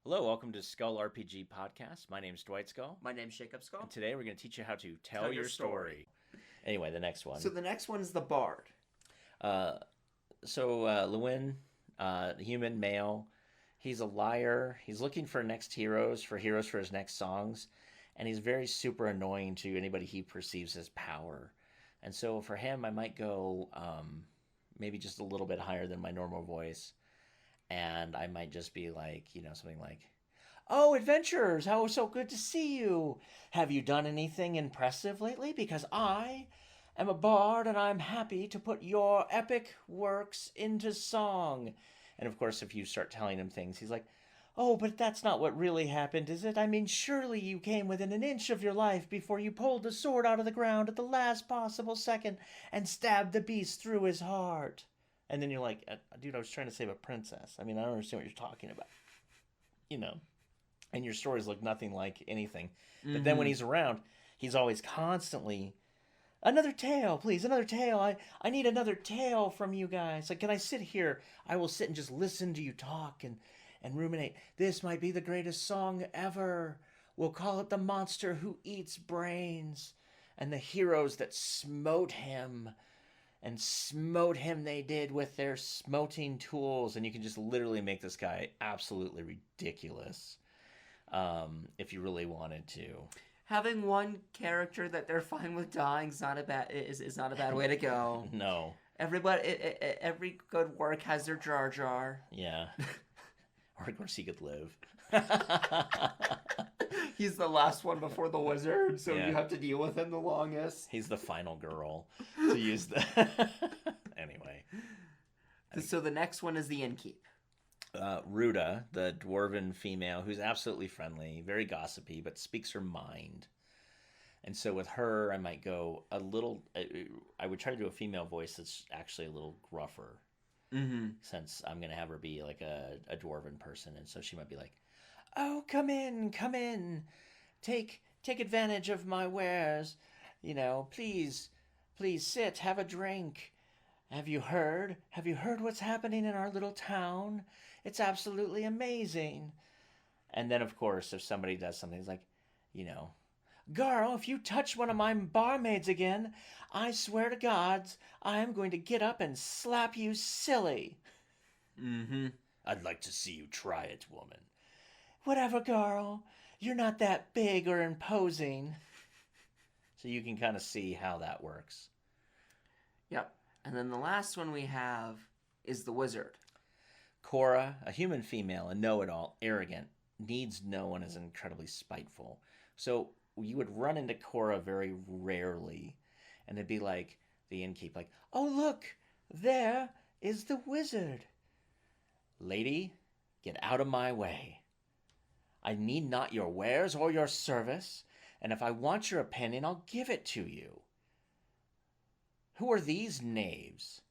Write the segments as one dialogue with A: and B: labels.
A: Hello, welcome to Skull RPG Podcast. My name's Dwight Skull.
B: My name's Jacob Skull.
A: And today we're going to teach you how to tell your story. Anyway, the next one.
B: So the next one is the Bard.
A: Lewin, the human male, he's a liar. He's looking for heroes for his next songs, and he's very super annoying to anybody he perceives as power. And so for him, I might go maybe just a little bit higher than my normal voice, and I might just be like, something like, "Oh, adventurers, how so good to see you. Have you done anything impressive lately? Because I am a bard and I'm happy to put your epic works into song." And of course, if you start telling him things, he's like, "Oh, but that's not what really happened, is it? I mean, surely you came within an inch of your life before you pulled the sword out of the ground at the last possible second and stabbed the beast through his heart." And then you're like, "Dude, I was trying to save a princess. I mean, I don't understand what you're talking about." You know? And your stories look nothing like anything. But then when he's around, he's always constantly, "Another tale, please, another tale. I need another tale from you guys. Like, can I sit here? I will sit and just listen to you talk and ruminate. This might be the greatest song ever. We'll call it The Monster Who Eats Brains. And the heroes that smote him. And smote him they did with their smoting tools." And you can just literally make this guy absolutely ridiculous if you really wanted to.
B: Having one character that they're fine with dying is not a bad way to go.
A: No.
B: Every good work has their Jar Jar.
A: Yeah. Or of course he could live.
B: He's the last one before the wizard, so
A: Yeah.
B: you have to deal with him the longest.
A: He's the final girl to use the. Anyway.
B: So the next one is the Innkeep.
A: Ruda, the dwarven female, who's absolutely friendly, very gossipy, but speaks her mind. And so with her, I might go a little. I would try to do a female voice that's actually a little gruffer, since I'm gonna have her be like a dwarven person, and so she might be like, "Oh, come in, come in, take advantage of my wares, please, please sit, have a drink. Have you heard? Have you heard what's happening in our little town? It's absolutely amazing." And then, of course, if somebody does something, it's like, "Girl, if you touch one of my barmaids again, I swear to gods, I am going to get up and slap you silly." "I'd like to see you try it, woman." "Whatever, girl. You're not that big or imposing." So you can kind of see how that works.
B: Yep. And then the last one we have is the Wizard.
A: Cora, a human female, a know-it-all, arrogant, needs no one, is incredibly spiteful. So you would run into Cora very rarely, and it'd be like the innkeep, like, "Oh, look, there is the wizard. Lady, get out of my way. I need not your wares or your service, and if I want your opinion, I'll give it to you. Who are these knaves?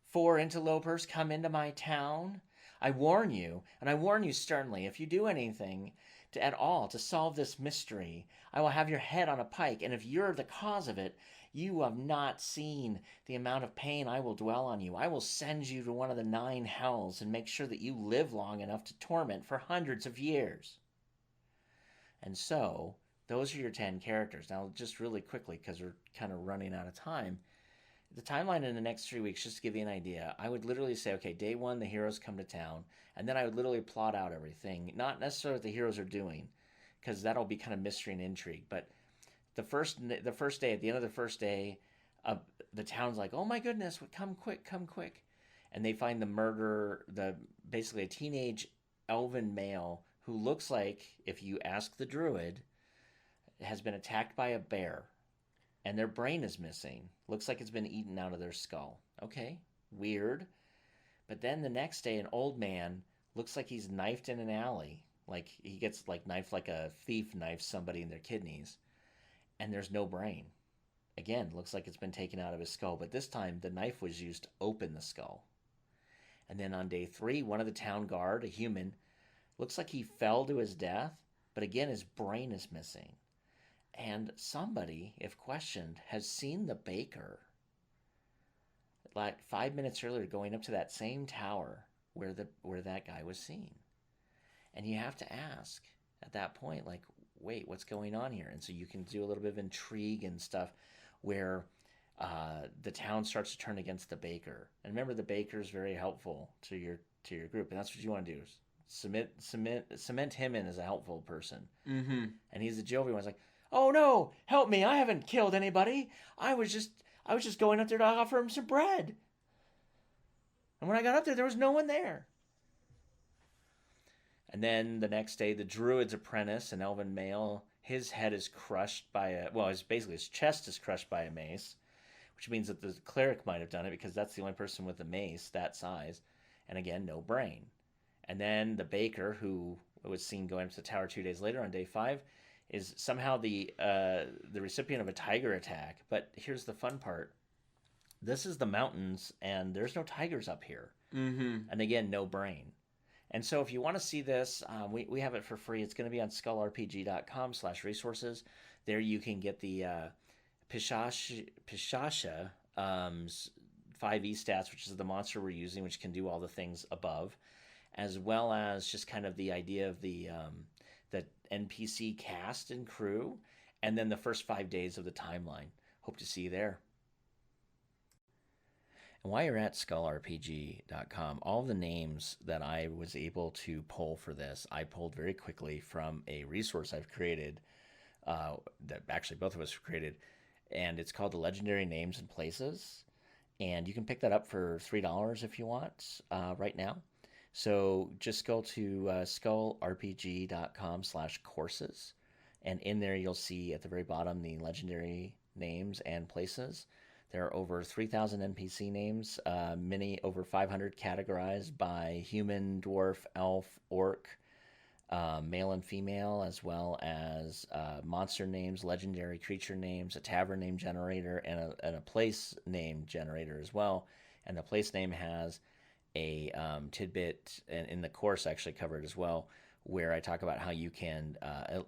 A: 4 interlopers come into my town? I warn you, and I warn you sternly, if you do anything at all to solve this mystery, I will have your head on a pike, and if you're the cause of it, you have not seen the amount of pain I will dwell on you. I will send you to one of the 9 hells and make sure that you live long enough to torment for hundreds of years." And so, those are your 10 characters. Now, just really quickly, because we're kind of running out of time, the timeline in the next 3 weeks, just to give you an idea, I would literally say, okay, day 1, the heroes come to town, and then I would literally plot out everything, not necessarily what the heroes are doing, because that'll be kind of mystery and intrigue, but the first day, at the end of the first day, the town's like, "Oh my goodness, come quick, come quick." And they find the murderer, basically a teenage elven male who looks like, if you ask the druid, has been attacked by a bear. And their brain is missing. Looks like it's been eaten out of their skull. Okay, weird. But then the next day, an old man looks like he's knifed in an alley. Like he gets like knifed like a thief knifes somebody in their kidneys. And there's no brain. Again, looks like it's been taken out of his skull. But this time, the knife was used to open the skull. And then on day 3, one of the town guard, a human, looks like he fell to his death. But again, his brain is missing. And somebody, if questioned, has seen the baker like 5 minutes earlier going up to that same tower where that guy was seen. And you have to ask at that point, like, wait, what's going on here? And so you can do a little bit of intrigue and stuff where the town starts to turn against the baker. And remember, the baker is very helpful to your group, and that's what you want to do. Is cement him in as a helpful person.
B: Mm-hmm.
A: And he's the jovial one. He's like, "Oh no, help me! I haven't killed anybody. I was just going up there to offer him some bread. And when I got up there, there was no one there." And then the next day, the druid's apprentice, an elven male, his head is crushed by basically his chest is crushed by a mace, which means that the cleric might have done it because that's the only person with a mace that size. And again, no brain. And then the baker, who was seen going up to the tower 2 days later on day 5, is somehow the recipient of a tiger attack. But here's the fun part: this is the mountains, and there's no tigers up here.
B: Mm-hmm.
A: And again, no brain. And so if you want to see this, we have it for free. It's going to be on skullrpg.com/resources. There you can get the Pishasha 5e stats, which is the monster we're using, which can do all the things above, as well as just kind of the idea of the NPC cast and crew, and then the first 5 days of the timeline. Hope to see you there. And while you're at skullrpg.com, all the names that I was able to pull for this, I pulled very quickly from a resource I've created that actually both of us created, and it's called the Legendary Names and Places. And you can pick that up for $3 if you want right now. So just go to skullrpg.com/courses, and in there you'll see at the very bottom the legendary names and places. There are over 3,000 NPC names, many over 500 categorized by human, dwarf, elf, orc, male and female, as well as monster names, legendary creature names, a tavern name generator, and a place name generator as well. And the place name has a tidbit in the course actually covered as well, where I talk about how you can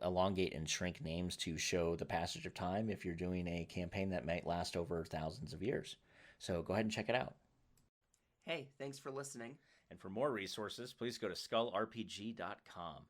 A: elongate and shrink names to show the passage of time if you're doing a campaign that might last over thousands of years. So go ahead and check it out.
B: Hey, thanks for listening.
A: And for more resources, please go to skullrpg.com.